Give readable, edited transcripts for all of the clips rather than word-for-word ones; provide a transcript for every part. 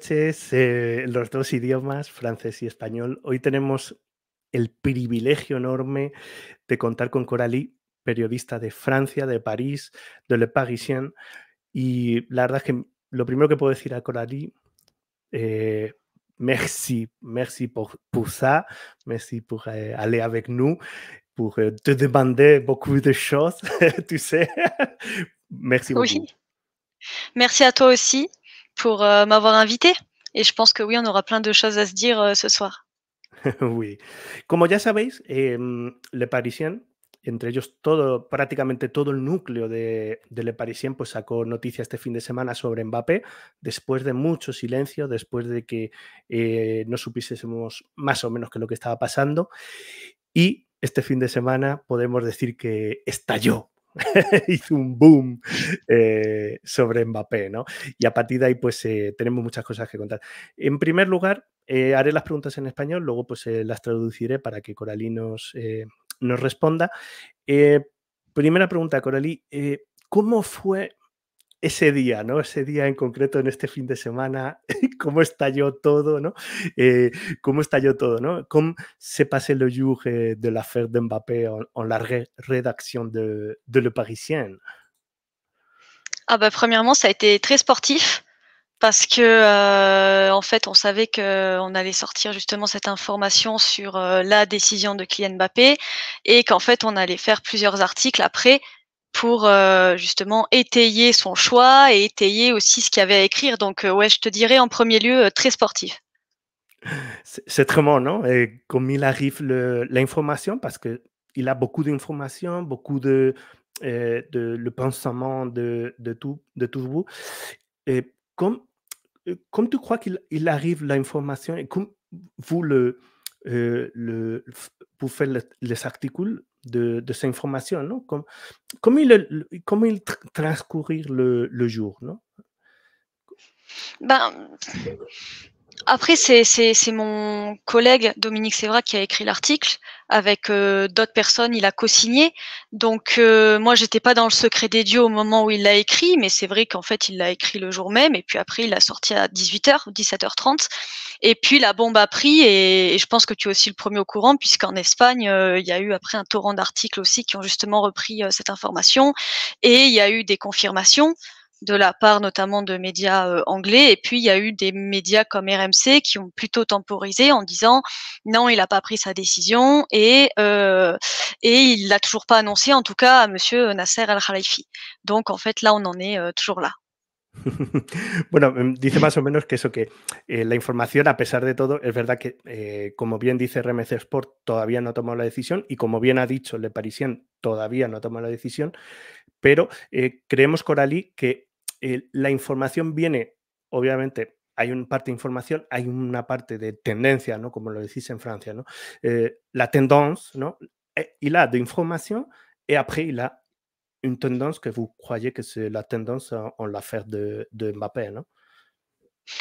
noches, los dos idiomas, francés y español. Hoy tenemos el privilegio enorme de contar con Coralie, periodista de Francia, de París, de Le Parisien. Y la verdad es que lo primero que puedo decir a Coralie, merci, merci pour ça, merci pour aller avec nous, pour te demander beaucoup de choses, tu sais. Merci Oui, beaucoup. merci à toi aussi pour, m'avoir invitée et je pense que oui, on aura plein de choses à se dire, ce soir. Oui. Como ya sabéis, Le Parisien, entre ellos todo, prácticamente todo el núcleo de Le Parisien, pues sacó noticia este fin de semana sobre Mbappé, después de mucho silencio, después de que no supiésemos más o menos qué es lo que estaba pasando. Y este fin de semana podemos decir que estalló. Hizo un boom sobre Mbappé, ¿no? Y a partir de ahí, pues tenemos muchas cosas que contar. En primer lugar, haré las preguntas en español, luego pues las traduciré para que Coralie nos responda. Primera pregunta, Coralie, ¿cómo fue ese día, ¿no? Ese día en concreto, en este fin de semana, cómo estalló todo, ¿no? Cómo estalló todo, ¿no? Cómo s'est passé le jour de l'affaire de Mbappé en la rédaction de Le Parisien? Ah bah, premièrement, ça a été très sportif parce que, en fait, on savait qu'on allait sortir justement cette information sur, la décision de Kylian Mbappé et qu'en fait, on allait faire plusieurs articles après pour, justement étayer son choix et étayer aussi ce qu'il y avait à écrire donc, ouais, je te dirais en premier lieu, très sportif. C'est très bon, non? Et comme il arrive l'information, parce qu'il a beaucoup d'informations, beaucoup de le pensement de tous vous. Et comme tu crois qu'il arrive l'information et comme vous vous faites les articles de ces informations, non? Comme il transcourir le jour, non? Ben, après c'est mon collègue Dominique Sévrac qui a écrit l'article avec, d'autres personnes, il a co-signé. Donc, moi j'étais pas dans le secret des dieux au moment où il l'a écrit, mais c'est vrai qu'en fait il l'a écrit le jour même et puis après il l'a sorti à 18:00, 17:30 et puis la bombe a pris et je pense que tu es aussi le premier au courant puisqu'en Espagne, il y a eu après un torrent d'articles aussi qui ont justement repris, cette information et il y a eu des confirmations de la part notamment de médias, anglais et puis il y a eu des médias comme RMC qui ont plutôt temporisé en disant: «Non, il n'a pas pris sa décision et il l'a toujours pas annoncé en tout cas à monsieur Nasser Al-Khelaifi». Donc en fait là, on en est, toujours là. Bueno, dice más o menos que eso, que la información, a pesar de todo, es verdad que, como bien dice RMC Sport, todavía no ha tomado la decisión y como bien ha dicho Le Parisien, todavía no ha tomado la decisión, pero creemos, Coralie, que la información viene, obviamente, hay una parte de información, hay una parte de tendencia, ¿no? Como lo decís en Francia, ¿no? La tendance, ¿no? Il a de information et après il a une tendance que vous croyez que c'est la tendance en l'affaire de Mbappé, non?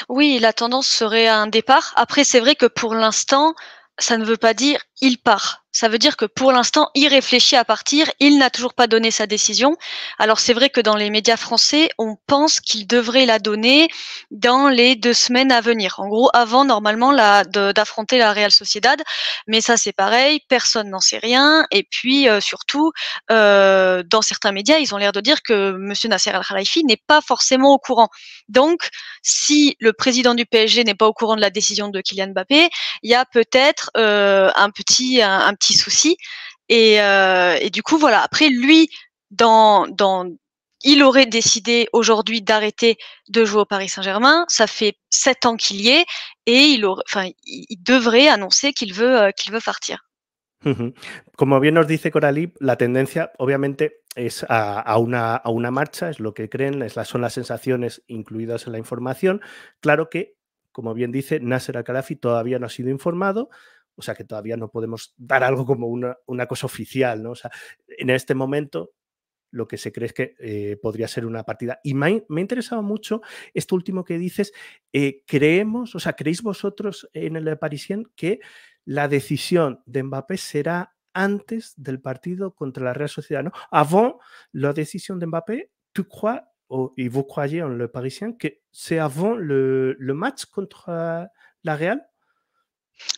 Oui, la tendance serait à un départ. Après, c'est vrai que pour l'instant, ça ne veut pas dire il part. Ça veut dire que pour l'instant, il réfléchit à partir. Il n'a toujours pas donné sa décision. Alors c'est vrai que dans les médias français, on pense qu'il devrait la donner dans les 2 semaines à venir. En gros, avant normalement d'affronter la Real Sociedad. Mais ça, c'est pareil, personne n'en sait rien. Et puis surtout, dans certains médias, ils ont l'air de dire que monsieur Nasser Al-Khelaifi n'est pas forcément au courant. Donc, si le président du PSG n'est pas au courant de la décision de Kylian Mbappé, il y a peut-être un petit souci. Et du coup, voilà. Après, lui, il aurait décidé aujourd'hui d'arrêter de jouer au Paris Saint-Germain. Ça fait 7 ans qu'il y est et il devrait annoncer qu'il veut partir. Ujú. Como bien nos dice Coralie, la tendencia obviamente es a una marcha, es lo que creen, son las sensaciones incluidas en la información. Claro que, como bien dice, Nasser Al-Khelaifi todavía no ha sido informado, o sea que todavía no podemos dar algo como una cosa oficial, ¿no? O sea, en este momento lo que se cree es que podría ser una partida. Y me ha interesado mucho esto último que dices. Creemos, o sea, ¿creéis vosotros en el Parisien que la decisión de Mbappé será antes del partido contra la Real Sociedad, ¿no? Avant la decisión de Mbappé, tu crois et vous croyez en le Parisien que c'est avant le match contre la Real?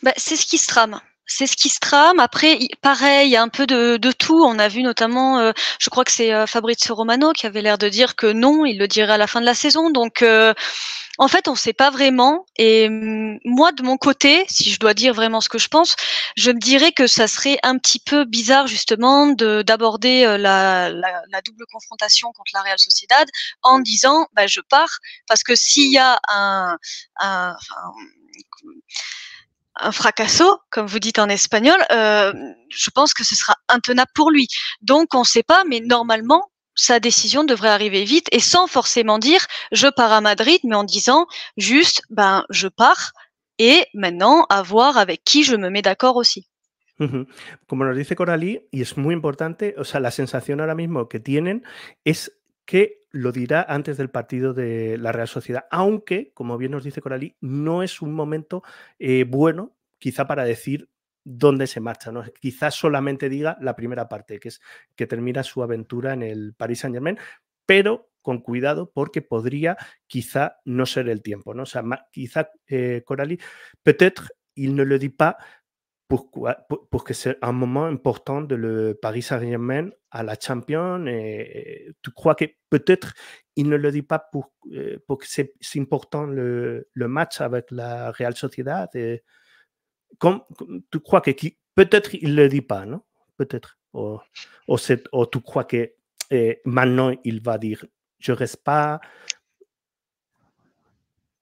Bah, c'est ce qui se trame. C'est ce qui se trame. Après, pareil, il y a un peu de tout. On a vu notamment, je crois que c'est Fabrizio Romano qui avait l'air de dire que non, il le dirait à la fin de la saison. Donc, en fait, on ne sait pas vraiment. Et moi, de mon côté, si je dois dire vraiment ce que je pense, je me dirais que ça serait un petit peu bizarre justement d'aborder la double confrontation contre la Real Sociedad en disant bah, je pars. Parce que s'il y a un fracasso, comme vous dites en espagnol, je pense que ce sera intenable pour lui. Donc on ne sait pas, mais normalement, sa décision devrait arriver vite et sans forcément dire je pars à Madrid, mais en disant juste ben je pars et maintenant à voir avec qui je me mets d'accord aussi. Como nos dice Coralie, y es muy importante, o sea, la sensación ahora mismo que tienen es que lo dirá antes del partido de la Real Sociedad, aunque, como bien nos dice Coralie, no es un momento bueno quizá para decir dónde se marcha, ¿no? Quizás solamente diga la primera parte, que es que termina su aventura en el Paris Saint-Germain, pero con cuidado porque podría quizá no ser el tiempo, ¿no? O sea, quizá Coralie, peut-être il ne le dit pas pour que c'est un moment important de le Paris Saint-Germain à la Champions. Et tu crois que peut-être il ne le dit pas pour que c'est important le match avec la Real Sociedad. Et tu crois que peut-être il ne le dit pas, non? Peut-être. Ou tu crois que maintenant il va dire je reste pas.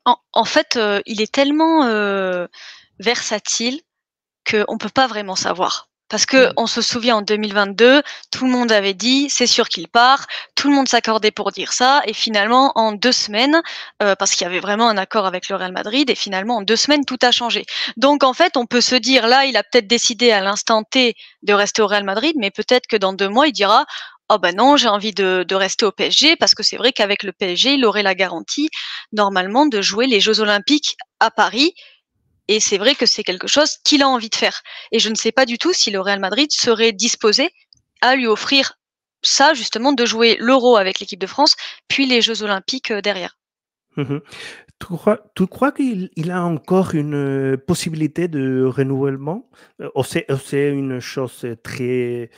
En fait, il est tellement versatile qu'on ne peut pas vraiment savoir. Parce qu'on se souvient en 2022, tout le monde avait dit c'est sûr qu'il part, tout le monde s'accordait pour dire ça, et finalement en 2 semaines, parce qu'il y avait vraiment un accord avec le Real Madrid, et finalement en 2 semaines tout a changé. Donc en fait on peut se dire là il a peut-être décidé à l'instant T de rester au Real Madrid, mais peut-être que dans 2 mois il dira oh ben non j'ai envie de rester au PSG, parce que c'est vrai qu'avec le PSG il aurait la garantie normalement de jouer les Jeux Olympiques à Paris. Et c'est vrai que c'est quelque chose qu'il a envie de faire. Et je ne sais pas du tout si le Real Madrid serait disposé à lui offrir ça, justement, de jouer l'Euro avec l'équipe de France, puis les Jeux Olympiques derrière. Tu crois qu'il a encore une possibilité de renouvellement? Ou c'est une chose très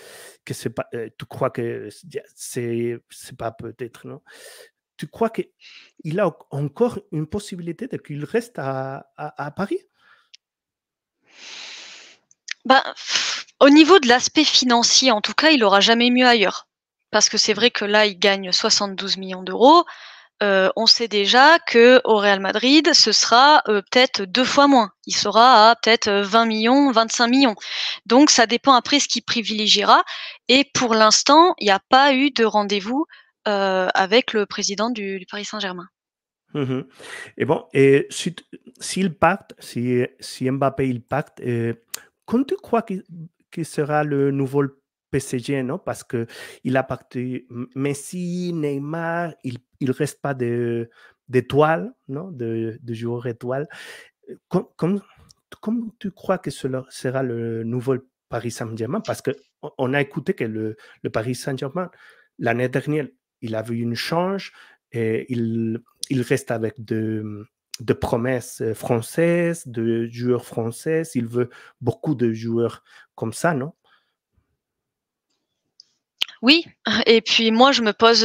que c'est pas, tu crois que c'est pas peut-être, non? Tu crois qu'il a encore une possibilité de qu'il reste à Paris? Ben, au niveau de l'aspect financier, en tout cas, il aura jamais mieux ailleurs. Parce que c'est vrai que là, il gagne 72 millions d'euros. On sait déjà qu'au Real Madrid, ce sera peut-être 2 fois moins. Il sera à peut-être 20 millions, 25 millions. Donc ça dépend après ce qu'il privilégiera. Et pour l'instant, il n'y a pas eu de rendez-vous avec le président du Paris Saint-Germain. Mmh. Et bon, et s'il part, si Mbappé il part, quand tu crois qu'il sera le nouveau PSG, non? Parce qu'il a parti Messi, Neymar, il reste pas d'étoiles, non? De joueurs étoiles. Comme tu crois que cela sera le nouveau Paris Saint-Germain? Parce qu'on a écouté que le Paris Saint-Germain, l'année dernière, il a vu une change et il reste avec de promesses françaises, de joueurs français. Il veut beaucoup de joueurs comme ça, non? Oui, et puis moi je me pose,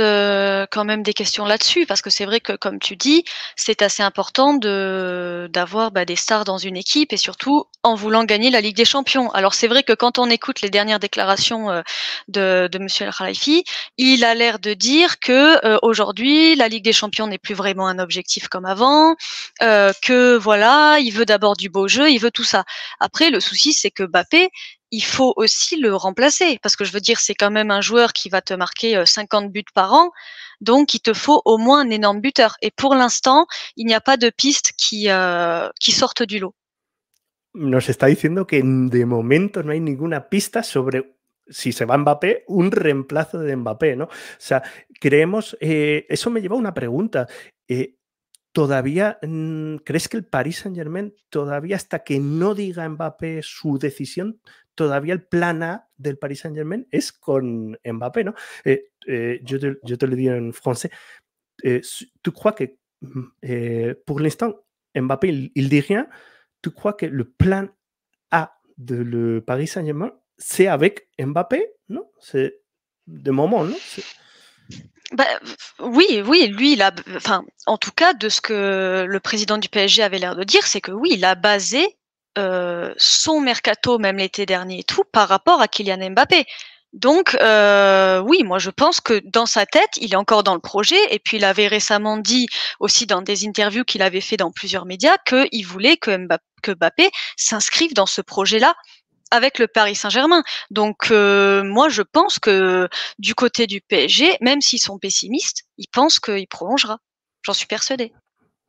quand même des questions là-dessus, parce que c'est vrai que comme tu dis, c'est assez important d'avoir, bah, des stars dans une équipe et surtout en voulant gagner la Ligue des Champions. Alors c'est vrai que quand on écoute les dernières déclarations, de monsieur El Khelaïfi, il a l'air de dire que, aujourd'hui la Ligue des Champions n'est plus vraiment un objectif comme avant, que voilà, il veut d'abord du beau jeu, il veut tout ça. Après le souci c'est que Mbappé, il faut aussi le remplacer, parce que je veux dire, c'est quand même un joueur qui va te marquer 50 buts par an, donc il te faut au moins un énorme buteur. Et pour l'instant, il n'y a pas de pistes qui sortent du lot. Nos está diciendo que de momento no hay ninguna pista sobre si se va Mbappé, un reemplazo de Mbappé, ¿no? O sea, creemos, eso me lleva a una pregunta. ¿Todavía crees que el Paris Saint-Germain, todavía hasta que no diga Mbappé su decisión, todavía el plan A del Paris Saint-Germain es con Mbappé, ¿no? Je te le dis en français. tu crois que pour l'instant, Mbappé, il dit rien. Tu crois que le plan A de le Paris Saint-Germain, c'est avec Mbappé? Non, c'est de moment, non? Bah, oui, lui, enfin, en tout cas, de ce que le président du PSG avait l'air de dire, c'est que oui, il a basé son mercato, même l'été dernier et tout, par rapport à Kylian Mbappé. Donc, oui, moi je pense que dans sa tête, il est encore dans le projet. Et puis, il avait récemment dit aussi dans des interviews qu'il avait fait dans plusieurs médias qu'il voulait que Mbappé s'inscrive dans ce projet-là avec le Paris Saint-Germain. Donc, moi, je pense que du côté du PSG, même s'ils sont pessimistes, ils pensent qu'il prolongera. J'en suis persuadée.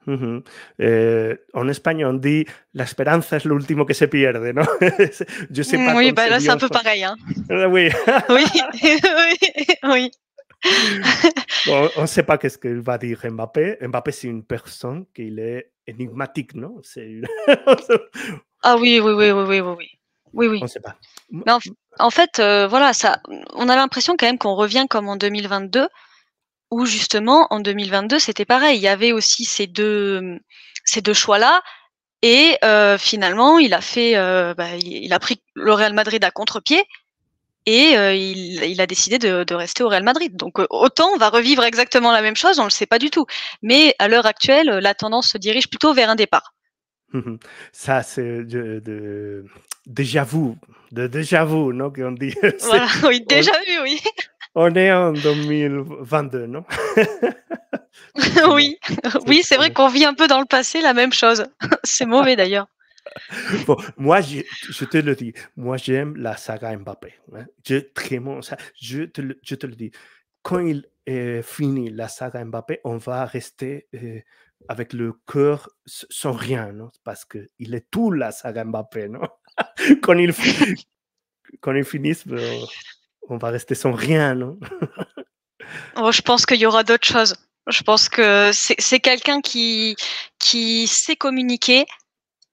En Espagne, on dit la esperanza es lo último que se pierde, ¿no? Je sais pas Oui, comment bah se là, dit c'est un en peu français. pareil. Hein. Oui. Oui, oui. Bon, on ne sait pas qu'est-ce qu'il va dire Mbappé. Mbappé, c'est une personne qui est énigmatique, non? Ah oui, oui, oui, oui, oui, oui, oui. Oui, On oui. ne sait pas. Mais en fait, voilà, ça, on a l'impression quand même qu'on revient comme en 2022, où justement, en 2022, c'était pareil. Il y avait aussi ces deux choix-là. Et finalement, il a pris le Real Madrid à contre-pied et il a décidé de rester au Real Madrid. Donc autant on va revivre exactement la même chose, on ne le sait pas du tout. Mais à l'heure actuelle, la tendance se dirige plutôt vers un départ. Ça, c'est déjà vu, déjà vu, non? Qu'on dit. Voilà, oui, On, déjà vu, oui. on est en 2022, non? Oui, C'est oui, c'est très vrai bien. qu'on vit un peu dans le passé la même chose. C'est mauvais d'ailleurs. Bon, moi, je te le dis, moi, j'aime la saga Mbappé. Hein. Vraiment, ça, je te le dis. Quand il finit la saga Mbappé, on va rester avec le cœur sans rien, non? Parce qu'il est tout la saga Mbappé, non? quand, il, quand il finisse, on va rester sans rien, non? Oh, je pense qu'il y aura d'autres choses. Je pense que c'est quelqu'un qui sait communiquer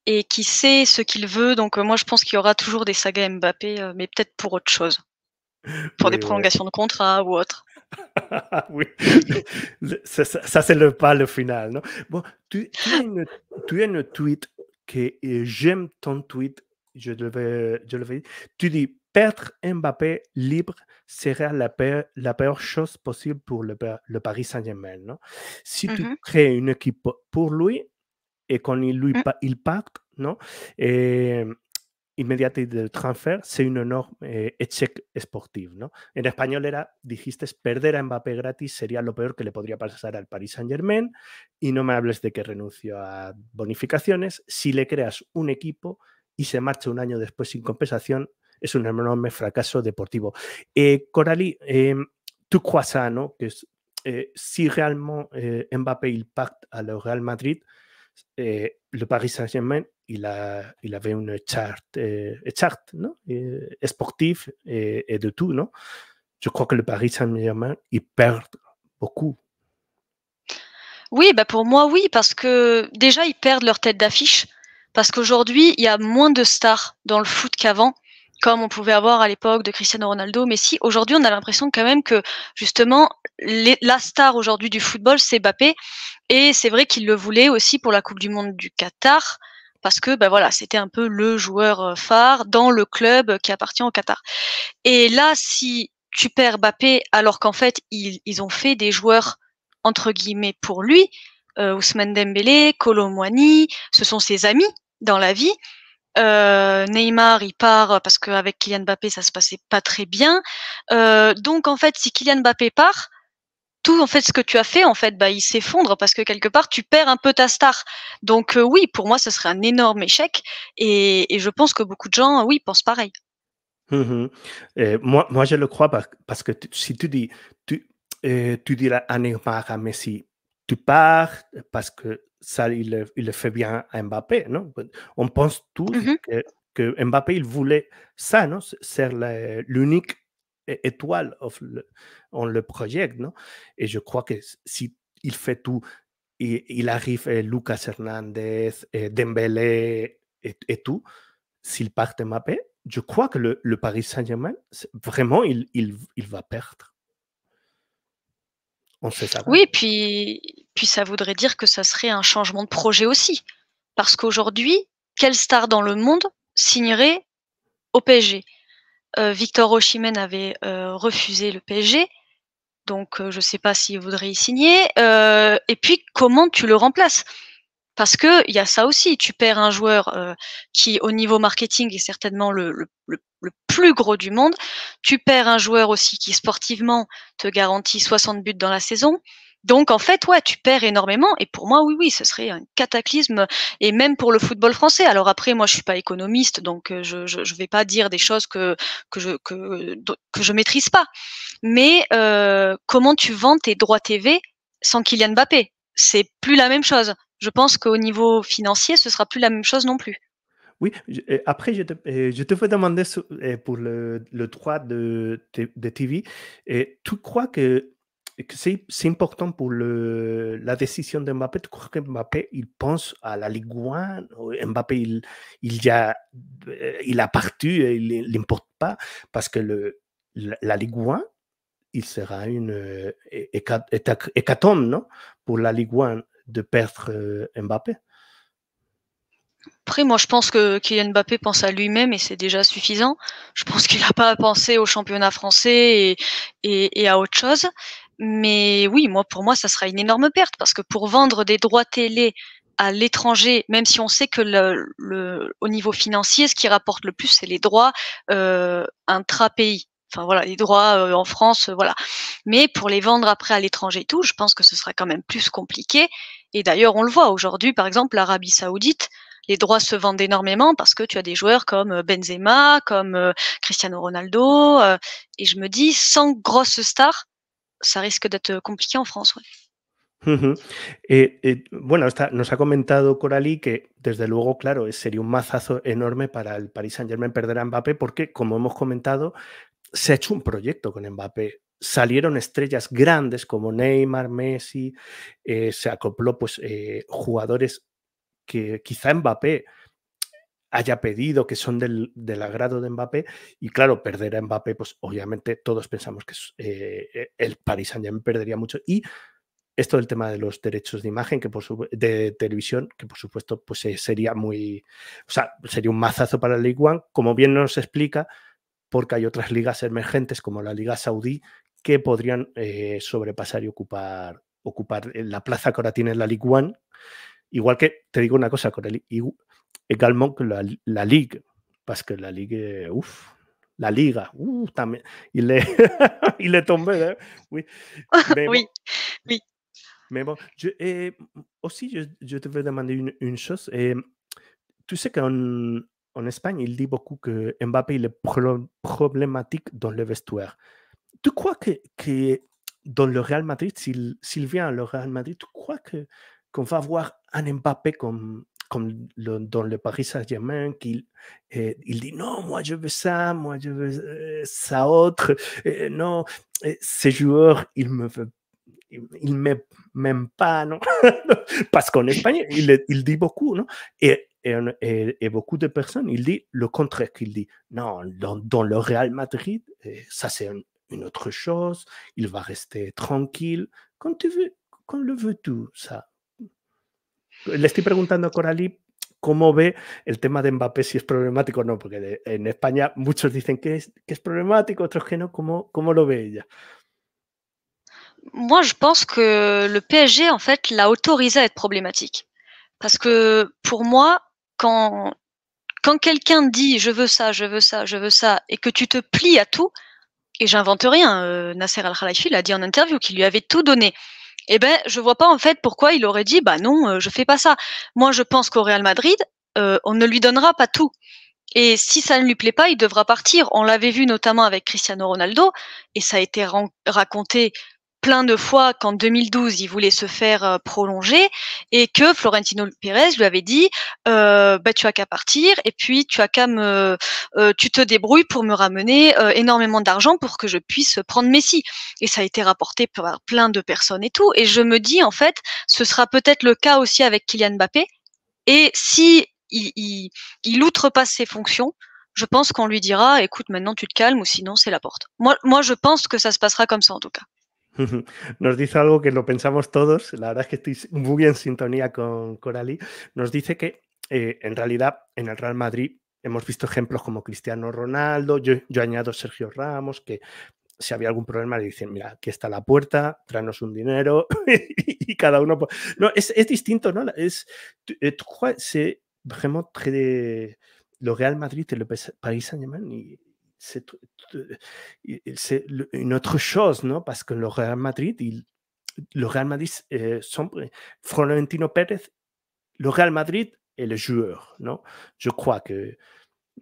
et qui sait ce qu'il veut. Donc moi, je pense qu'il y aura toujours des sagas Mbappé, mais peut-être pour autre chose, pour des Oui, oui. prolongations de contrat ou autre. Oui, ça c'est pas le final, non? Bon, tu as une tweet que j'aime ton tweet, je le vais dire. Tu dis perdre Mbappé libre serait la pire chose possible pour le Paris Saint-Germain, non? Si tu Mmh. crées une équipe pour lui et quand Mmh. il part, non? Et inmediata de transfer, c'est un enorme échec sportivo, ¿no? En español era, dijiste, perder a Mbappé gratis sería lo peor que le podría pasar al Paris Saint-Germain y no me hables de que renuncio a bonificaciones. Si le creas un equipo y se marcha un año después sin compensación, es un enorme fracaso deportivo. Coralie, tu crois ça, non? Que si réellement Mbappé il part à le Real Madrid, le Paris Saint-Germain, il avait une charte ¿no? Sportive et de tout, non? Je crois que le Paris Saint-Germain, il perd beaucoup. Oui, bah, pour moi, oui, parce que déjà, ils perdent leur tête d'affiche. Parce qu'aujourd'hui, il y a moins de stars dans le foot qu'avant, comme on pouvait avoir à l'époque de Cristiano Ronaldo, Messi. Aujourd'hui, on a l'impression quand même que justement, la star aujourd'hui du football, c'est Mbappé. Et c'est vrai qu'il le voulait aussi pour la Coupe du monde du Qatar, parce que bah, voilà, c'était un peu le joueur phare dans le club qui appartient au Qatar. Et là, si tu perds Mbappé, alors qu'en fait, ils ont fait des joueurs entre guillemets pour lui, Ousmane Dembélé, Kolo Muani, ce sont ses amis dans la vie. Neymar, il part parce qu'avec Kylian Mbappé, ça se passait pas très bien. Donc en fait, si Kylian Mbappé part, tout en fait ce que tu as fait, en fait, bah, il s'effondre parce que quelque part, tu perds un peu ta star. Donc oui, pour moi, ce serait un énorme échec et je pense que beaucoup de gens, oui, pensent pareil. Mhm. Moi, je le crois parce que si tu dis à Neymar, à Messi, tu pars parce que ça, il le fait bien à Mbappé, non? On pense tous Mmh. que Mbappé, il voulait ça, non? Ser l'unique étoile on le projette, non? Et je crois que si il fait tout, il arrive Lucas Hernandez, Dembélé et tout, s'il part Mbappé, je crois que le Paris Saint-Germain, vraiment, il va perdre. On sait ça va. Oui, puis ça voudrait dire que ça serait un changement de projet aussi. Parce qu'aujourd'hui, quelle star dans le monde signerait au PSG? Victor Osimhen avait, refusé le PSG, donc je ne sais pas s'il voudrait y signer, et puis comment tu le remplaces? Parce qu'il y a ça aussi, tu perds un joueur, qui au niveau marketing est certainement le plus gros du monde. Tu perds un joueur aussi qui sportivement te garantit 60 buts dans la saison. Donc en fait, ouais, tu perds énormément et pour moi, oui, oui, ce serait un cataclysme et même pour le football français. Alors après, moi, je suis pas économiste, donc je vais pas dire des choses que je maîtrise pas. Mais comment tu vends tes droits TV sans Kylian Mbappé? C'est plus la même chose. Je pense qu'au niveau financier, ce sera plus la même chose non plus. Oui, après, je te veux demander pour le droit de TV, tu crois que c'est important pour la décision de Mbappé? Tu crois que Mbappé, il pense à la Ligue 1? Mbappé, il a parti, il n'importe pas, parce que la Ligue 1, il sera une hécatombe, non? Pour la Ligue 1 de perdre Mbappé. Après, moi, je pense que Kylian Mbappé pense à lui-même et c'est déjà suffisant. Je pense qu'il n'a pas à penser au championnat français et à autre chose. Mais oui, pour moi, ça sera une énorme perte parce que pour vendre des droits télé à l'étranger, même si on sait que au niveau financier, ce qui rapporte le plus, c'est les droits intra-pays. Enfin voilà, les droits en France, voilà. Mais pour les vendre après à l'étranger et tout, je pense que ce sera quand même plus compliqué. Et d'ailleurs, on le voit aujourd'hui, par exemple, l'Arabie Saoudite, les droits se vendent énormément parce que tu as des joueurs comme Benzema, comme Cristiano Ronaldo, et je me dis, sans grosse star, ça risque d'être compliqué en France. Ouais. Ujú. Bueno, nos ha comentado Coralie que desde luego, claro, sería un mazazo enorme para el Paris Saint-Germain perder a Mbappé porque, como hemos comentado, se ha hecho un proyecto con Mbappé. Salieron estrellas grandes como Neymar, Messi, se acopló pues jugadores que quizá Mbappé haya pedido, que son del agrado de Mbappé, y claro, perder a Mbappé, pues obviamente todos pensamos que el Paris Saint-Germain perdería mucho. Y esto del tema de los derechos de imagen, de televisión, que por supuesto pues sería sería un mazazo para la League One, como bien nos explica, porque hay otras ligas emergentes como la Liga Saudí que podrían sobrepasar y ocupar la plaza que ahora tiene la League One. Igual que, te digo una cosa, con également que la Ligue, parce que la Ligue, la Liga, también, il est tombé, hein, oui. Mais bon, Oui, oui. mais bon aussi, je te veux demander une chose. Tu sais en Espagne, il dit beaucoup que Mbappé il est problématique dans le vestiaire. Tu crois que dans le Real Madrid, s'il vient au Real Madrid, tu crois qu'on va voir un Mbappé comme dans le Paris Saint-Germain, il dit non, moi je veux ça, moi je veux ça autre, non, ces joueurs, il m'aime pas, non? Parce qu'en Espagne, il dit beaucoup, non? Et beaucoup de personnes, il dit le contraire, qu'il dit non, dans le Real Madrid, ça c'est une autre chose, il va rester tranquille. Quand le veux-tu, ça? Le estoy preguntando a Coralie cómo ve el tema de Mbappé, si es problemático o no, porque en España muchos dicen que es problemático, otros que no. ¿Cómo lo ve ella? Moi, je pense que le PSG, en fait, l'a autorisé à être problématique. Parce que pour moi, quand quelqu'un dit je veux ça, je veux ça, je veux ça, et que tu te plies à tout, et j'invente rien, Nasser Al-Khelaifi l'a dit en interview qu'il lui avait tout donné. Eh ben, je vois pas en fait pourquoi il aurait dit bah non, je fais pas ça. Moi, je pense qu'au Real Madrid, on ne lui donnera pas tout. Et si ça ne lui plaît pas, il devra partir. On l'avait vu notamment avec Cristiano Ronaldo, et ça a été raconté plein de fois qu'en 2012, il voulait se faire prolonger et que Florentino Pérez lui avait dit bah, tu as qu'à partir et puis tu as qu'à tu te débrouilles pour me ramener énormément d'argent pour que je puisse prendre Messi. Et ça a été rapporté par plein de personnes et tout. Et je me dis en fait, ce sera peut-être le cas aussi avec Kylian Mbappé. Et si il outrepasse ses fonctions, je pense qu'on lui dira écoute, maintenant tu te calmes ou sinon c'est la porte. Moi, je pense que ça se passera comme ça en tout cas. Nos dice algo que lo pensamos todos, la verdad es que estoy muy en sintonía con Coralie, nos dice que en realidad en el Real Madrid hemos visto ejemplos como Cristiano Ronaldo, yo añado Sergio Ramos, que si había algún problema le dicen, mira, aquí está la puerta, tráenos un dinero y cada uno... No, es distinto, ¿no? C'est vraiment très... Le Real Madrid et le Paris Saint-Germain, c'est une autre chose, ¿no? Parce que le Real Madrid, Florentino Pérez, le Real Madrid et le joueur, ¿no? Je crois que,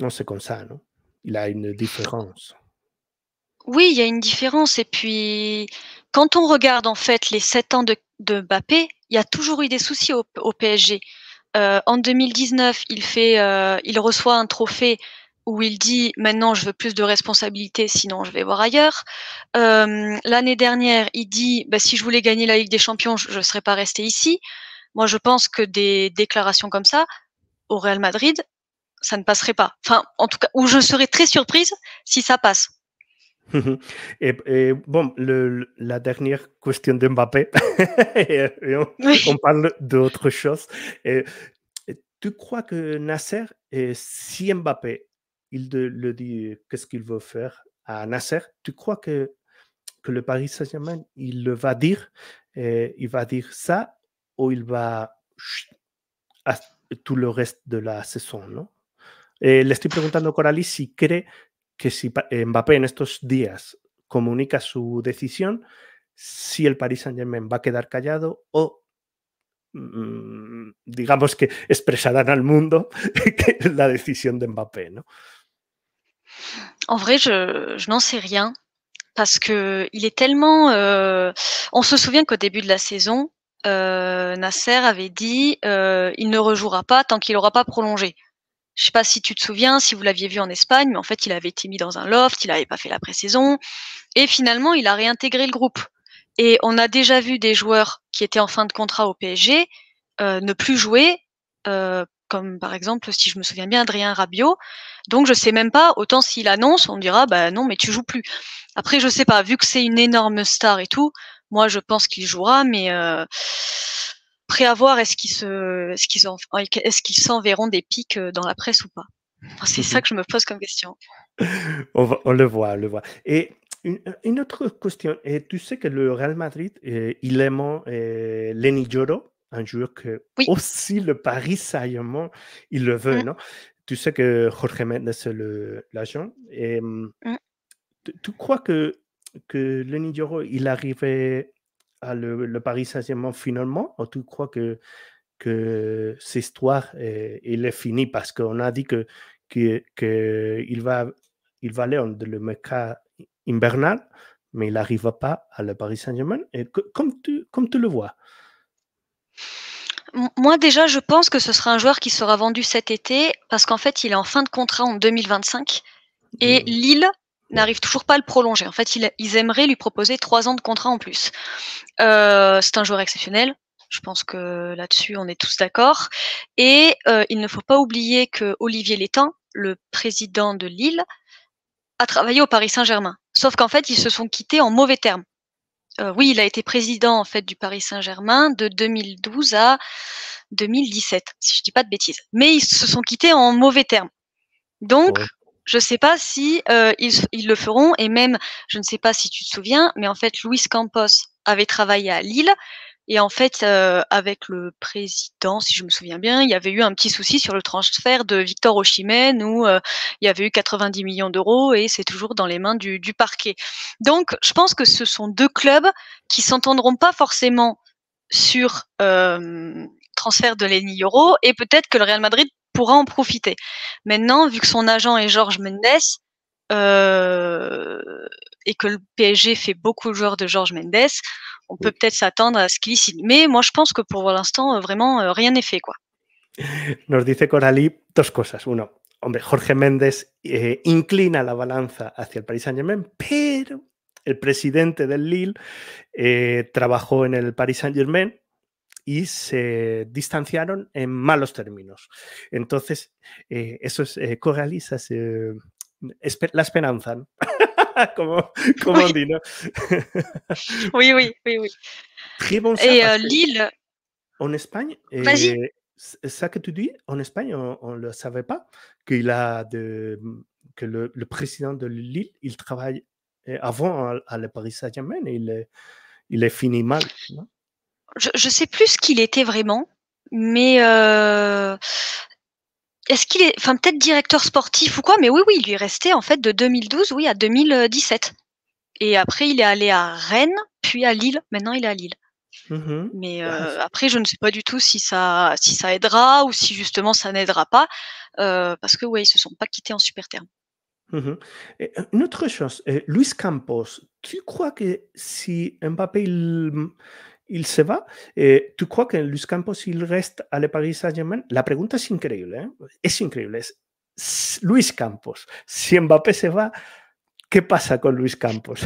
non, c'est comme ça, non? Il a une différence. Oui, il y a une différence et puis quand on regarde en fait les 7 ans de Mbappé, il y a toujours eu des soucis au PSG. En 2019, il reçoit un trophée où il dit: «Maintenant je veux plus de responsabilités, sinon je vais voir ailleurs». L'année dernière, il dit: «Bah, si je voulais gagner la Ligue des champions, je serais pas resté ici». Moi, je pense que des déclarations comme ça, au Real Madrid, ça ne passerait pas. Enfin, en tout cas, ou je serais très surprise si ça passe. Bon, la dernière question de Mbappé, et on Oui. parle d'autre chose. Et, tu crois que Nasser, si Mbappé, le dit, qu'est-ce qu'il veut faire à Nasser, tu crois que le Paris Saint-Germain, il le va dire, il va dire ça, ou il va à tout le reste de la saison, ¿no? Le estoy preguntando a Coralie si cree que si Mbappé en estos días comunica su decisión, si el Paris Saint-Germain va a quedar callado o digamos que expresarán al mundo que la decisión de Mbappé, ¿no? En vrai, je n'en sais rien parce qu'il est tellement, on se souvient qu'au début de la saison, Nasser avait dit, «Il ne rejouera pas tant qu'il aura pas prolongé». Je sais pas si tu te souviens, si vous l'aviez vu en Espagne, mais en fait, il avait été mis dans un loft, il avait pas fait la pré-saison et finalement, il a réintégré le groupe et on a déjà vu des joueurs qui étaient en fin de contrat au PSG, ne plus jouer, comme par exemple, si je me souviens bien, Adrien Rabiot. Donc je sais même pas, autant s'il annonce, on dira: «Bah non, mais tu joues plus». Après, je sais pas, vu que c'est une énorme star et tout, moi je pense qu'il jouera, mais après à voir est-ce qu'ils s'enverront des pics, dans la presse ou pas? Enfin, c'est ça que je me pose comme question. On le voit, on le voit. Et une autre question, et tu sais que le Real Madrid, il aime Lenny Yoro, un joueur que Oui. aussi le Paris Saint-Germain, il le veut, Mmh, non? Tu sais que Jorge Mendes, c'est l'agent. Et mmh. tu crois que Lenny Yoro, il arrivait à le Paris Saint-Germain finalement, ou tu crois que cette histoire, il est fini parce qu'on a dit il va aller dans le mercat invernal, mais il n'arrive pas à le Paris Saint-Germain. Et comme tu le vois. Moi déjà, je pense que ce sera un joueur qui sera vendu cet été parce qu'en fait, il est en fin de contrat en 2025 et Mm. Lille n'arrive toujours pas à le prolonger. En fait, ils aimeraient lui proposer 3 ans de contrat en plus. C'est un joueur exceptionnel. Je pense que là-dessus, on est tous d'accord et il ne faut pas oublier que Olivier Létang, le président de Lille, a travaillé au Paris Saint-Germain. Sauf qu'en fait, ils se sont quittés en mauvais termes. Oui, il a été président en fait du Paris Saint-Germain de 2012 à 2017, si je dis pas de bêtises. Mais ils se sont quittés en mauvais termes. Donc, Ouais. je sais pas si ils le feront. Et même, je ne sais pas si tu te souviens, mais en fait, Luis Campos avait travaillé à Lille. Et en fait, avec le président, si je me souviens bien, il y avait eu un petit souci sur le transfert de Victor Osimhen où il y avait eu 90 millions d'euros et c'est toujours dans les mains du parquet. Donc, je pense que ce sont 2 clubs qui s'entendront pas forcément sur transfert de Lenny Yoro et peut-être que le Real Madrid pourra en profiter. Maintenant, vu que son agent est Jorge Mendes et que le PSG fait beaucoup de joueurs de Jorge Mendes, on peut Oui. peut-être s'attendre à ce qu'il signe. Mais moi, je pense que pour l'instant, vraiment, rien n'est fait, quoi. Nos dice Coralie dos cosas. Uno, hombre, Jorge Méndez inclina la balanza hacia el Paris Saint-Germain, pero el presidente del Lille trabajó en el Paris Saint-Germain y se distanciaron en malos términos. Entonces, eso es, Coralie, la esperanza, ¿no? Comme on Oui, dit, non? oui, oui, oui, oui. Très bon ça, Et parce que Lille, en Espagne, vas-y. ça que tu dis, en Espagne, on ne le savait pas, qu'il a que le président de Lille, il travaille avant à le Paris Saint-Germain et il est fini mal, non? Je sais plus ce qu'il était vraiment, mais est-ce qu'il est enfin peut-être directeur sportif ou quoi, mais oui, oui, il lui est resté en fait de 2012, oui, à 2017 et après il est allé à Rennes, puis à Lille. Maintenant il est à Lille. Mhm. Mais Ah, après je ne sais pas du tout si ça aidera ou si justement ça n'aidera pas, parce que ouais, ils se sont pas quittés en super termes. mhm. Et, une autre chose, Luis Campos, tu crois que si Mbappé il se va, tu crois que Luis Campos il reste à le Paris Saint-Germain? La pregunta es increíble, ¿eh? Es increíble. Luis Campos, si Mbappé se va, ¿qué pasa con Luis Campos?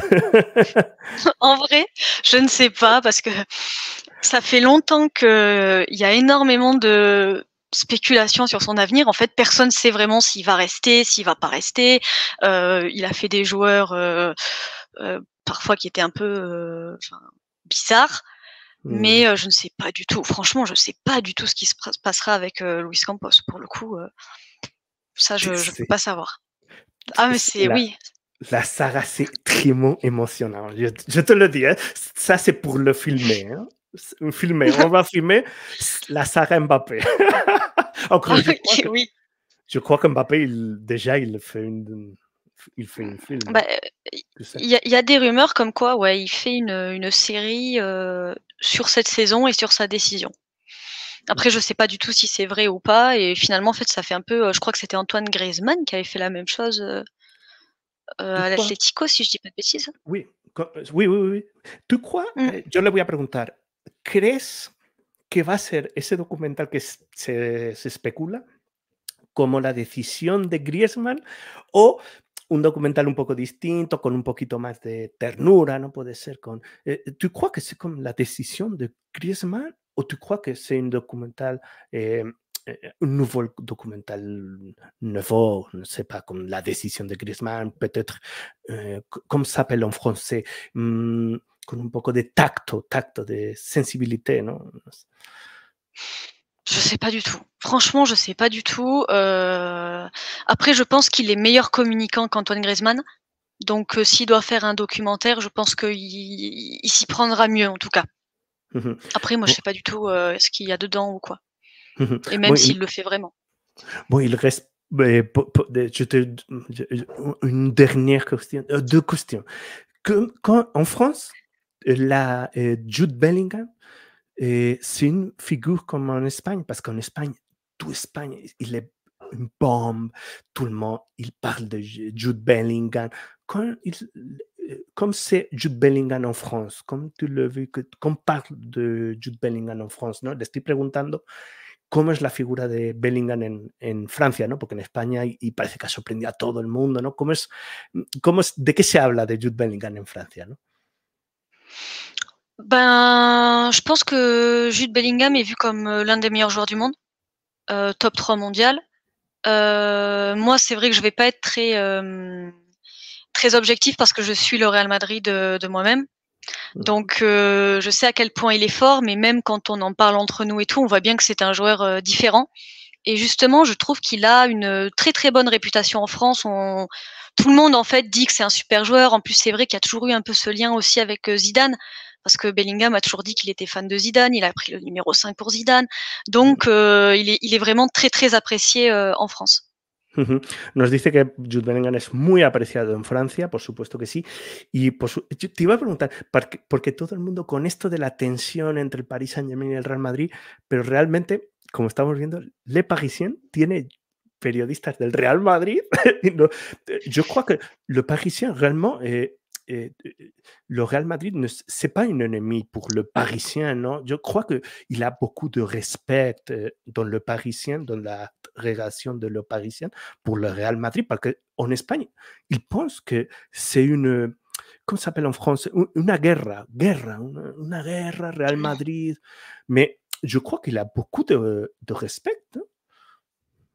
En vrai, je ne sais pas parce que ça fait longtemps qu'il y a énormément de spéculations sur son avenir. En fait, personne ne sait vraiment s'il va rester, s'il va pas rester. Il a fait des joueurs, parfois qui étaient un peu, enfin, bizarres, Mm, mais je ne sais pas du tout. Franchement, je sais pas du tout ce qui se passera avec, Luis Campos. Pour le coup, ça je peux c'est- pas savoir. Ah mais c'est la, oui. la saga, c'est très émotionnant. Je te le dis, hein. Ça, c'est pour le filmer, hein. Filmer. On va filmer la saga Mbappé. Encore, OK, oui. je crois que Mbappé, déjà, il fait un film, Bah, hein, tu sais. il y a des rumeurs comme quoi, ouais, il fait une série, sur cette saison et sur sa décision. Après, je sais pas du tout si c'est vrai ou pas et finalement, en fait, ça fait un peu, je crois que c'était Antoine Griezmann qui avait fait la même chose, ¿Tú à cuál? l'Atlético, si je dis pas de bêtises. Oui, oui, oui, oui. ¿Tú cuál? Mmh. Yo le voy a preguntar, ¿crees que va a ser ese documental que se especula como la decisión de Griezmann o un documental un poco distinto, con un poquito más de ternura, no puede ser con... ¿Tú crees que es como la decisión de Griezmann o tú crees que es un documental, un nouveau documental nouveau, je ne sais pas, comme la décision de Griezmann, peut-être, comme ça s'appelle en français, con un poco de tacto, de sensibilité, ¿no? Je sais pas du tout. Franchement, je sais pas du tout, après je pense qu'il est meilleur communicant qu'Antoine Griezmann, donc s'il doit faire un documentaire, je pense qu'il s'y prendra mieux, en tout cas. Après moi, je Bon, sais pas du tout, ce qu'il y a dedans ou quoi et bon, même s'il le fait vraiment. bon, il reste. Une dernière question, deux questions. En France, Jude Bellingham, c'est une figure comme en Espagne, parce qu'en Espagne, tout Espagne, il est une bombe, tout le monde, il parle de Jude Bellingham. Comme c'est Jude Bellingham en France, comme tu l'as vu, qu'on parle de Jude Bellingham en France, ¿no? Le estoy preguntando cómo es la figura de Bellingham en Francia, ¿no? Porque en España y parece que ha sorprendido a todo el mundo, ¿no? ¿De qué se habla de Jude Bellingham en Francia, ¿no? Ben, je pense que Jude Bellingham est vu comme, l'un des meilleurs joueurs du monde, top 3 mondial. Moi, c'est vrai que je vais pas être très objective parce que je suis le Real Madrid, de moi-même. Donc je sais à quel point il est fort, mais même quand on en parle entre nous et tout, on voit bien que c'est un joueur, différent et justement, je trouve qu'il a une, très, très bonne réputation en France. On Tout le monde, en fait, dit que c'est un super joueur. En plus, c'est vrai qu'il y a toujours eu un peu ce lien aussi avec, Zidane, parce que Bellingham a toujours dit qu'il était fan de Zidane. Il a pris le numéro 5 pour Zidane. Donc il est vraiment très, très apprécié, en France. Nos dice que Jude Bellingham es muy apreciado en Francia, por supuesto que sí. Y yo te iba a preguntar, porque todo el mundo con esto de la tensión entre el Paris Saint-Germain y el Real Madrid, pero realmente, como estamos viendo, Le Parisien tiene periodistas del Real Madrid. No, yo creo que Le Parisien realmente, le Real Madrid, c'est pas un ennemi pour le Parisien, non? Je crois qu'il a beaucoup de respect dans le Parisien, dans la relation de le Parisien pour le Real Madrid, parce qu'en Espagne, ils pensent que c'est une, comment ça s'appelle en France? Une una guerra, Real Madrid. Mais je crois qu'il a beaucoup de respect, hein.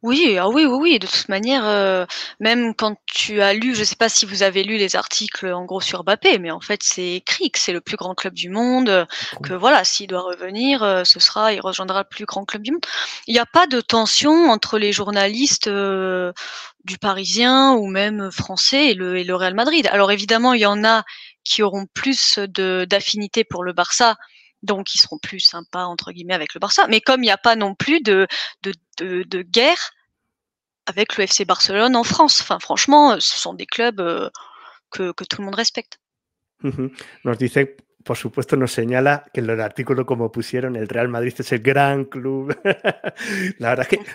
Oui, ah oui, oui, oui, de toute manière, même quand tu as lu, je sais pas si vous avez lu les articles, en gros sur Mbappé, mais en fait, c'est écrit que c'est le plus grand club du monde, que voilà, s'il doit revenir, il rejoindra le plus grand club du monde. Il y a pas de tension entre les journalistes, du Parisien ou même français et le Real Madrid. Alors évidemment, il y en a qui auront plus d'affinité pour le Barça, donc ils seront plus «sympas» entre guillemets avec le Barça, mais comme il y a pas non plus de guerre avec le FC Barcelone en France. Enfin, franchement, ce sont des clubs que tout le monde respecte. Ujú. Nos dice, por supuesto, nos señala que en el artículo, como pusieron, el Real Madrid es el gran club. La verdad es que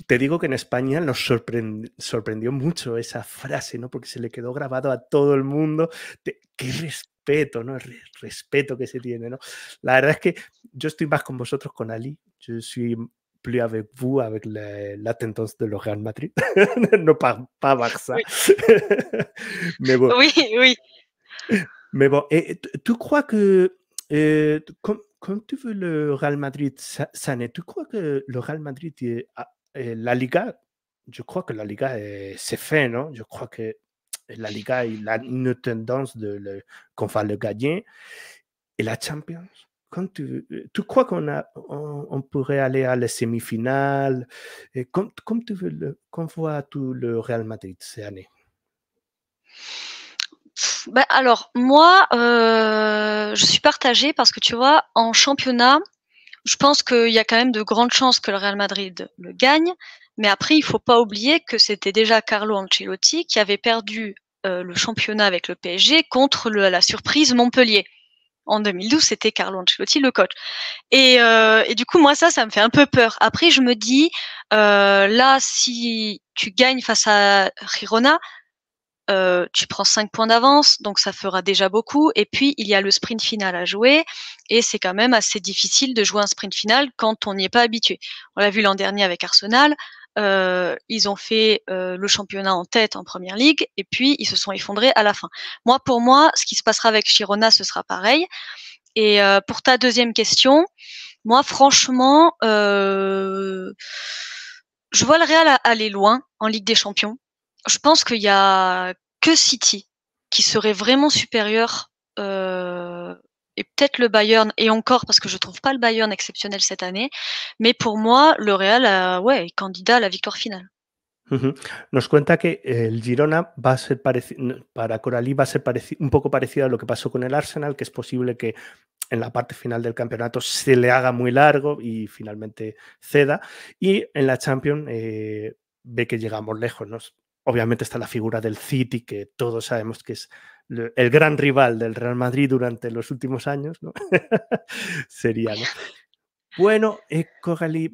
te digo que en España nos sorprendió mucho esa frase, ¿no? Porque se le quedó grabado a todo el mundo. Qué respeto, ¿no? El respeto que se tiene, ¿no? La verdad es que yo estoy más con vosotros, con Ali. Yo suis plus avec vous, avec la tendance de le Real Madrid. No pas Barça. Oui. Mais bon. Oui, oui. Mais bon, et tu crois que, comme tu veux le Real Madrid s'année, tu crois que le Real Madrid la Liga, je crois que la Liga c'est fait, non? Je crois que la Liga, il a une tendance qu'on va le gagner. Et la Champions, quand tu crois on pourrait aller à la semi-finale? Et comme tu veux comme vois-tu le Real Madrid cette année? Bah, alors moi, je suis partagée parce que tu vois, en championnat, je pense qu'il y a quand même de grandes chances que le Real Madrid le gagne, mais après il faut pas oublier que c'était déjà Carlo Ancelotti qui avait perdu, le championnat avec le PSG contre la surprise Montpellier. En 2012, c'était Carlo Ancelotti le coach. Et du coup, moi, ça me fait un peu peur. Après, je me dis, là, si tu gagnes face à Girona, tu prends 5 points d'avance, donc ça fera déjà beaucoup. Et puis, il y a le sprint final à jouer, et c'est quand même assez difficile de jouer un sprint final quand on n'y est pas habitué. On l'a vu l'an dernier avec Arsenal. Ils ont fait le championnat en tête en première ligue, et puis ils se sont effondrés à la fin. Pour moi, ce qui se passera avec Girona, ce sera pareil. Et pour ta deuxième question, moi, franchement, je vois le Real aller loin en Ligue des Champions. Je pense qu'il y a que City qui serait vraiment supérieur, et peut-être le Bayern, et encore parce que je trouve pas le Bayern exceptionnel cette année. Mais pour moi, le Real, ouais, est candidat à la victoire finale. Ujú. Nos cuenta que el Girona va a ser parecido, para Coralí va a ser un poco parecido a lo que pasó con el Arsenal, que es posible que en la parte final del campeonato se le haga muy largo y finalmente ceda. Y en la Champions ve que llegamos lejos, ¿no? Obviamente está la figura del City, que todos sabemos que es el gran rival del Real Madrid durante los últimos años, ¿no? Sería, ¿no? Bueno, Coralie,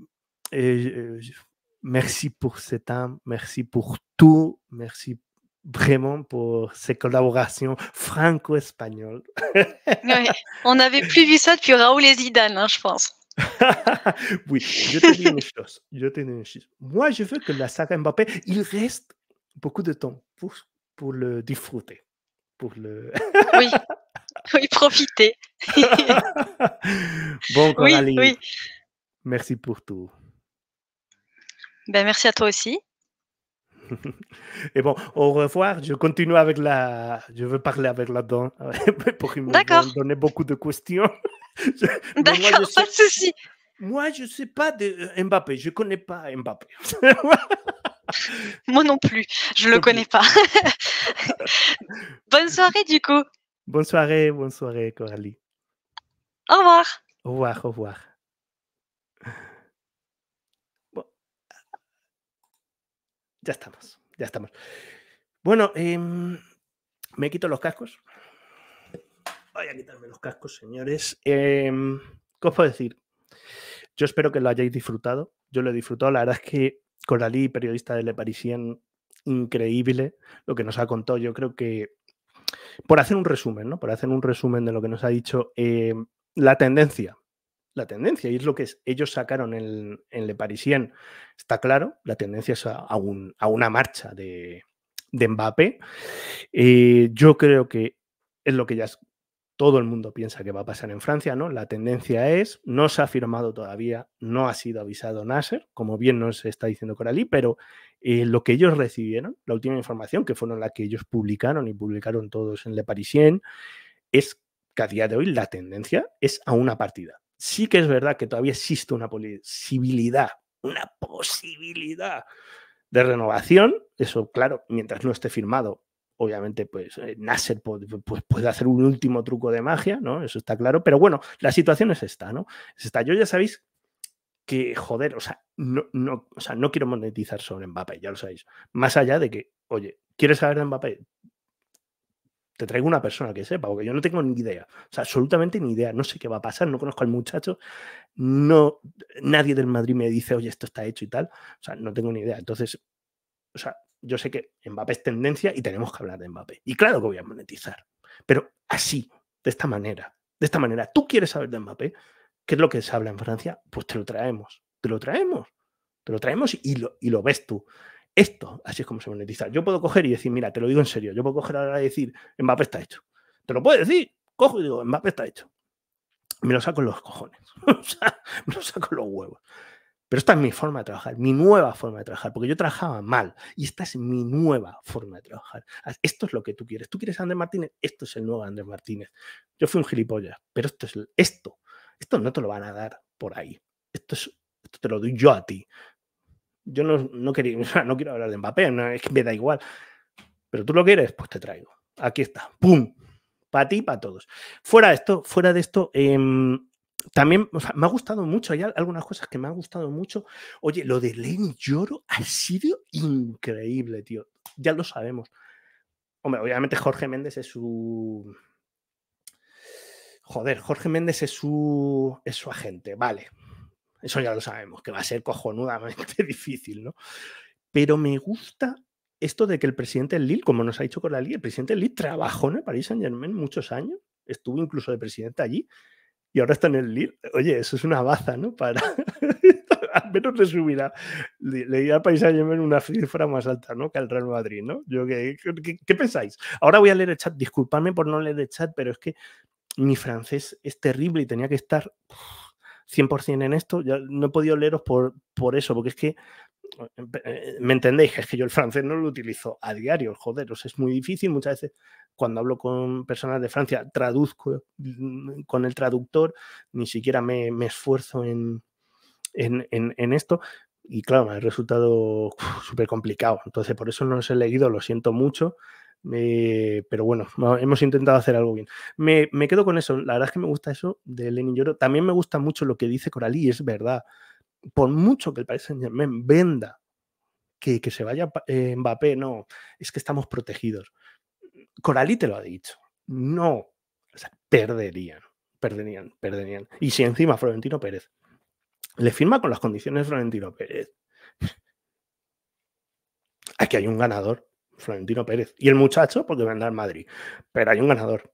merci pour ce temps, merci pour tout, merci vraiment pour ces collaborations franco-espagnoles. Ouais, on n'avait plus vu ça depuis Raoul et Zidane, hein, je pense. Oui, je te dis une chose, Moi, je veux que la saga Mbappé, il reste beaucoup de temps pour le disfruter, pour le Oui, oui, profitez. Bon, Oui, Coralie, oui. merci pour tout. Ben, merci à toi aussi. Et bon, au revoir. Je continue avec je veux parler avec la dent pour qu'ils me vont D'accord, donner beaucoup de questions. Mais d'accord, pas de souci. moi, je sais pas de Mbappé. Je connais pas Mbappé. Moi non plus, je le Non plus. connais pas. Bonne soirée du coup. Bonne soirée, Coralie. Au revoir. Au revoir, au revoir. Bon, ya estamos, ya estamos. Bueno, me quito los cascos. Voy a quitarme los cascos, señores. ¿Qué os puedo decir? Yo espero que lo hayáis disfrutado. Yo lo he disfrutado. La verdad es que Coralie, periodista de Le Parisien, increíble lo que nos ha contado. Yo creo que, por hacer un resumen, ¿no? Por hacer un resumen de lo que nos ha dicho, la tendencia, y es lo que ellos sacaron en Le Parisien, está claro, la tendencia es a una marcha de Mbappé. Yo creo que es lo que ya todo el mundo piensa que va a pasar en Francia, ¿no? La tendencia es, no se ha firmado todavía, no ha sido avisado Nasser, como bien nos está diciendo Coralie, pero lo que ellos recibieron, la última información, que fueron la que ellos publicaron y publicaron todos en Le Parisien, es que a día de hoy la tendencia es a una partida. Sí que es verdad que todavía existe una posibilidad de renovación, eso claro, mientras no esté firmado, obviamente pues Nasser puede hacer un último truco de magia, ¿no? Eso está claro, pero bueno, la situación es esta, ¿no? Es esta. Yo ya sabéis que, joder, o sea, no quiero monetizar sobre Mbappé, ya lo sabéis. Más allá de que, oye, ¿quieres saber de Mbappé? Te traigo una persona que sepa, porque yo no tengo ni idea, o sea, absolutamente ni idea, no sé qué va a pasar, no conozco al muchacho, no, nadie del Madrid me dice, oye, esto está hecho y tal, o sea, no tengo ni idea. Entonces, o sea, yo sé que Mbappé es tendencia y tenemos que hablar de Mbappé. Y claro que voy a monetizar, pero así, de esta manera, de esta manera. ¿Tú quieres saber de Mbappé? ¿Qué es lo que se habla en Francia? Pues te lo traemos, te lo traemos, te lo traemos y lo ves tú. Esto, así es como se monetiza. Yo puedo coger y decir, mira, te lo digo en serio, yo puedo coger ahora y decir, Mbappé está hecho. Te lo puedo decir, cojo y digo, Mbappé está hecho. Me lo saco en los cojones, o sea, me lo saco en los huevos. Pero esta es mi forma de trabajar, mi nueva forma de trabajar, porque yo trabajaba mal y esta es mi nueva forma de trabajar. Esto es lo que tú quieres. ¿Tú quieres a Andrés Martínez? Esto es el nuevo Andrés Martínez. Yo fui un gilipollas, pero esto no te lo van a dar por ahí. Esto te lo doy yo a ti. Yo no quiero hablar de Mbappé, es que me da igual. Pero tú lo quieres, pues te traigo. Aquí está. ¡Pum! Para ti y para todos. Fuera de esto, también o sea, me ha gustado mucho. Hay algunas cosas que me han gustado mucho. Oye, lo de Lenny Yoro ha sido increíble, tío. Ya lo sabemos. Hombre, obviamente Jorge Méndez es su... Joder, Jorge Méndez es su agente, vale. Eso ya lo sabemos, que va a ser cojonudamente difícil, ¿no? Pero me gusta esto de que el presidente del Lille, como nos ha dicho Coralie, el presidente del Lille trabajó en el Paris Saint-Germain muchos años, estuvo incluso de presidente allí y ahora está en el Lille. Oye, eso es una baza, ¿no? Para al menos le subirá, le irá al Paris Saint-Germain una cifra más alta, ¿no? Que al Real Madrid, ¿no? ¿Qué pensáis? Ahora voy a leer el chat, disculpadme por no leer el chat, pero es que mi francés es terrible y tenía que estar 100% en esto. Ya no he podido leeros por eso, porque es que me entendéis, es que yo el francés no lo utilizo a diario, joder, es muy difícil. Muchas veces cuando hablo con personas de Francia traduzco con el traductor, ni siquiera me esfuerzo en esto y claro, me ha resultado súper complicado. Entonces por eso no los he leído, lo siento mucho. Pero bueno, hemos intentado hacer algo bien. Me quedo con eso. La verdad es que me gusta eso de Lenny Yoro. También me gusta mucho lo que dice Coralie, es verdad. Por mucho que el Paris Saint-Germain venda que se vaya Mbappé, no, es que estamos protegidos. Coralie te lo ha dicho. No, o sea, perderían. Y si encima Florentino Pérez le firma con las condiciones Florentino Pérez, aquí hay un ganador, Florentino Pérez. Y el muchacho, porque vendrá al Madrid, pero hay un ganador.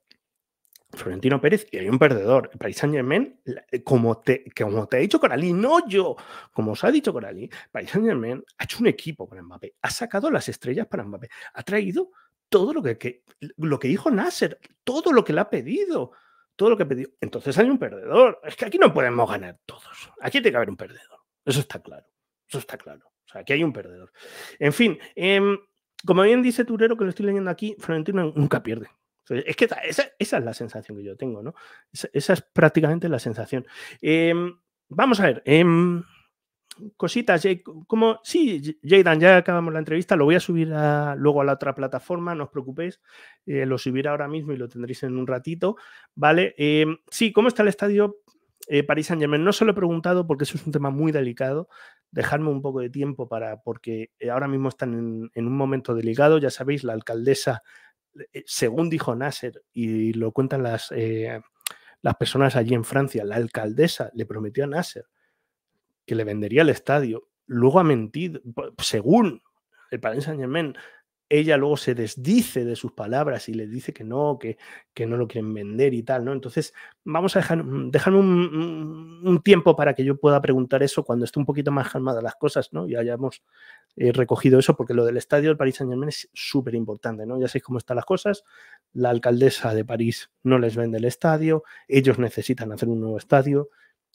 Florentino Pérez y hay un perdedor. El Paris Saint-Germain, como te ha dicho Coralie, no yo, como os ha dicho Coralie, Paris Saint-Germain ha hecho un equipo para Mbappé, ha sacado las estrellas para Mbappé, ha traído todo lo que dijo Nasser, todo lo que le ha pedido, todo lo que ha pedido. Entonces hay un perdedor. Es que aquí no podemos ganar todos. Aquí tiene que haber un perdedor. Eso está claro. Eso está claro. O sea, aquí hay un perdedor. En fin, como bien dice Turero, que lo estoy leyendo aquí, Florentino nunca pierde. Es que esa es la sensación que yo tengo, ¿no? Esa es prácticamente la sensación. Vamos a ver. Cositas, como sí, Jaydan, ya acabamos la entrevista, lo voy a subir luego a la otra plataforma, no os preocupéis, lo subiré ahora mismo y lo tendréis en un ratito, ¿vale? Sí, ¿cómo está el estadio Paris Saint-Germain? No se lo he preguntado porque eso es un tema muy delicado, dejadme un poco de tiempo porque ahora mismo están en un momento delicado, ya sabéis, la alcaldesa, según dijo Nasser, y lo cuentan las personas allí en Francia, la alcaldesa le prometió a Nasser que le vendería el estadio. Luego ha mentido, según el Paris Saint-Germain, ella luego se desdice de sus palabras y le dice que no lo quieren vender y tal, ¿no? Entonces, vamos a dejarme un tiempo para que yo pueda preguntar eso cuando esté un poquito más calmadas las cosas, ¿no? Y hayamos recogido eso, porque lo del estadio del Paris Saint-Germain es súper importante, ¿no? Ya sabéis cómo están las cosas. La alcaldesa de París no les vende el estadio, ellos necesitan hacer un nuevo estadio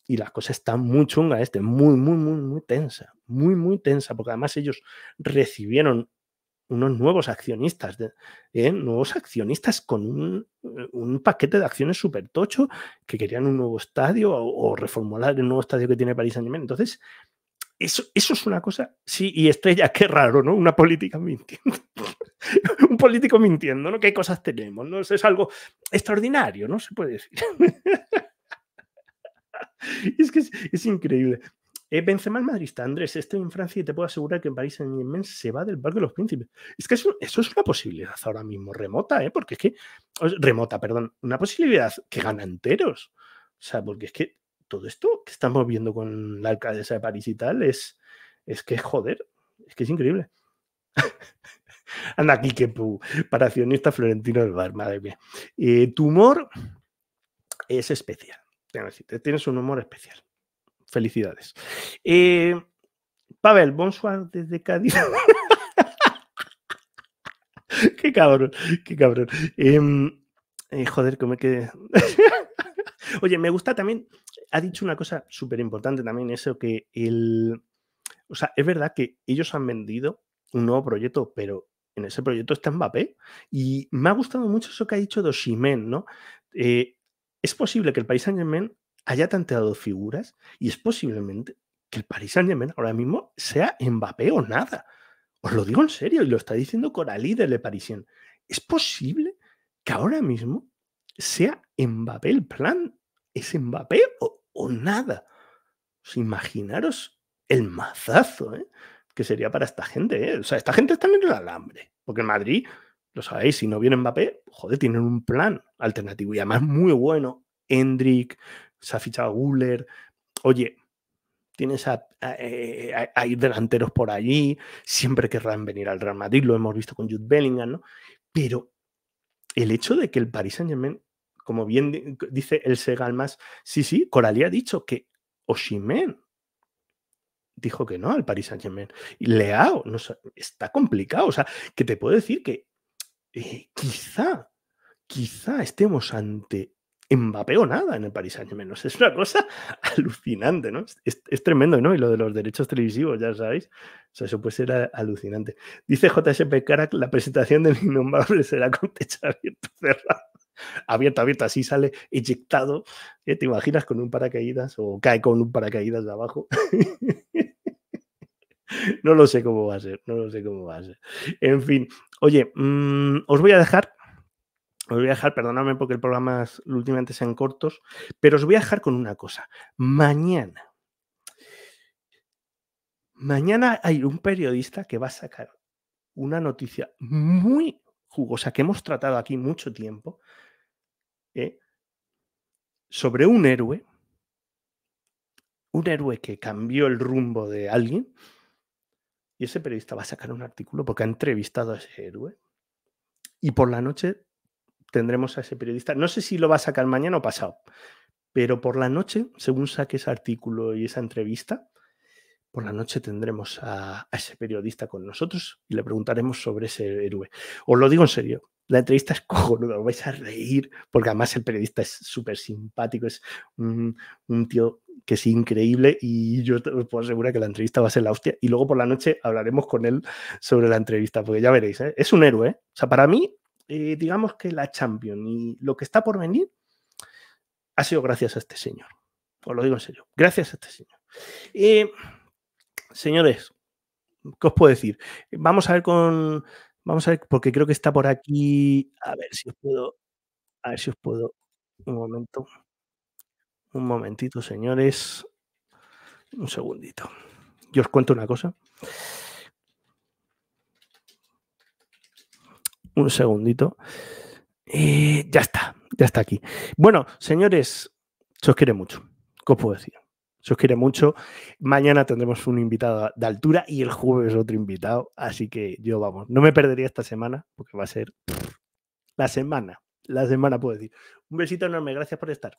y la cosa está muy chunga, muy tensa, muy tensa, porque además ellos recibieron unos nuevos accionistas, nuevos accionistas con un paquete de acciones súper tocho que querían un nuevo estadio o reformular el nuevo estadio que tiene Paris Saint-Germain. Entonces, eso es una cosa, sí, y Estrella, qué raro, ¿no? Una política mintiendo. Un político mintiendo, ¿no? ¿Qué cosas tenemos? ¿No? Eso es algo extraordinario, ¿no? Se puede decir. Es que es increíble. Benzema es madridista, Andrés, estoy en Francia y te puedo asegurar que en París Saint-Germain se va del Parque de los Príncipes. Es que eso es una posibilidad ahora mismo remota, porque es que, remota, perdón, una posibilidad que gana enteros. O sea, porque es que todo esto que estamos viendo con la alcaldesa de París y tal es que, joder, es que es increíble. Anda aquí, que para accionista Florentino del Bar, madre mía. Tu humor es especial. Tienes un humor especial. Felicidades. Pavel, bonsoir desde Cádiz. Qué cabrón, qué cabrón. Joder, que me quedé. Oye, me gusta también, ha dicho una cosa súper importante también, eso que o sea, es verdad que ellos han vendido un nuevo proyecto, pero en ese proyecto está Mbappé. Y me ha gustado mucho eso que ha dicho de Osimhen, ¿no? Es posible que el Paris Saint-Germain haya tanteado figuras y es posiblemente que el Paris Saint-Germain ahora mismo sea Mbappé o nada. Os lo digo en serio y lo está diciendo Coralie de Le Parisien. Es posible que ahora mismo sea Mbappé el plan. ¿Es Mbappé o nada? O sea, imaginaros el mazazo, que sería para esta gente, O sea, esta gente está en el alambre. Porque en Madrid, lo sabéis, si no viene Mbappé, joder, tienen un plan alternativo y además muy bueno. Endrick, se ha fichado a Guller. Oye, tienes a ir delanteros por allí, siempre querrán venir al Real Madrid, lo hemos visto con Jude Bellingham, ¿no? Pero el hecho de que el Paris Saint-Germain, como bien dice el Segalmas, sí, Coralie ha dicho que Osimhen dijo que no al Paris Saint-Germain. Y Leao, no, está complicado. O sea, que te puedo decir que quizá estemos ante Mbappé o nada en el Paris Saint-Germain. No sé, es una cosa alucinante, ¿no? Es tremendo, ¿no? Y lo de los derechos televisivos, ya sabéis. O sea, eso puede ser alucinante. Dice JSP Carac, la presentación del Innombrable será con techo abierto, cerrado. Abierto, así sale eyectado. ¿Te imaginas con un paracaídas o cae con un paracaídas de abajo? No lo sé cómo va a ser, En fin, oye, os voy a dejar, perdonadme porque el programa últimamente sean cortos, pero os voy a dejar con una cosa. Mañana hay un periodista que va a sacar una noticia muy jugosa que hemos tratado aquí mucho tiempo, sobre un héroe que cambió el rumbo de alguien, y ese periodista va a sacar un artículo porque ha entrevistado a ese héroe, y por la noche tendremos a ese periodista. No sé si lo va a sacar mañana o pasado, pero por la noche, según saque ese artículo y esa entrevista, por la noche tendremos a ese periodista con nosotros y le preguntaremos sobre ese héroe. Os lo digo en serio, la entrevista es cojonuda, os vais a reír, porque además el periodista es súper simpático, es un tío que es increíble y yo os puedo asegurar que la entrevista va a ser la hostia. Y luego por la noche hablaremos con él sobre la entrevista, porque ya veréis, es un héroe. O sea, para mí, digamos que la Champions y lo que está por venir ha sido gracias a este señor. Os lo digo en serio, gracias a este señor. Señores, ¿qué os puedo decir? Vamos a ver, porque creo que está por aquí. A ver si os puedo. Un momento. Un momentito, señores. Un segundito. Yo os cuento una cosa. Un segundito. Ya está aquí. Bueno, señores, se os quiere mucho. ¿Qué os puedo decir? Se os quiere mucho. Mañana tendremos un invitado de altura y el jueves otro invitado. Así que yo, vamos, no me perdería esta semana porque va a ser la semana puedo decir. Un besito enorme, gracias por estar.